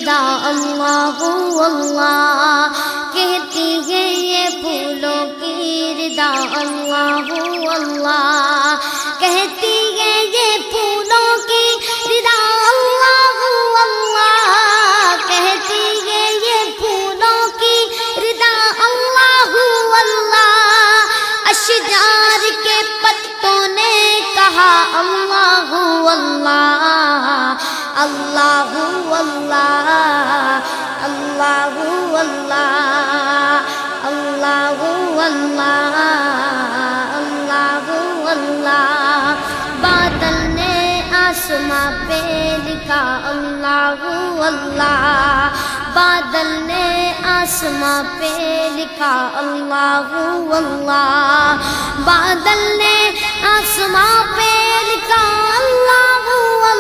रिदा अल्लाह अल्लाह, कहती है ये फूलों की रिदा अल्लाह अल्लाह, कहती है ये फूलों की रिदा अल्लाह अल्लाह, कहती है ये फूलों की रिदा अल्लाह अल्लाह। अशजार के पत्तों ने कहा अल्लाह अल्लाह, अल्लाह अल्लाह, अल्लाह अल्लाह, अल्लाह अल्लाह, अल्लाह अल्लाह। बादल ने आसमां पे लिखा अल्लाह अल्लाह, बादल ने आसमां पे लिखा अल्लाह अल्लाह, बादल ने आसमां पे लिखा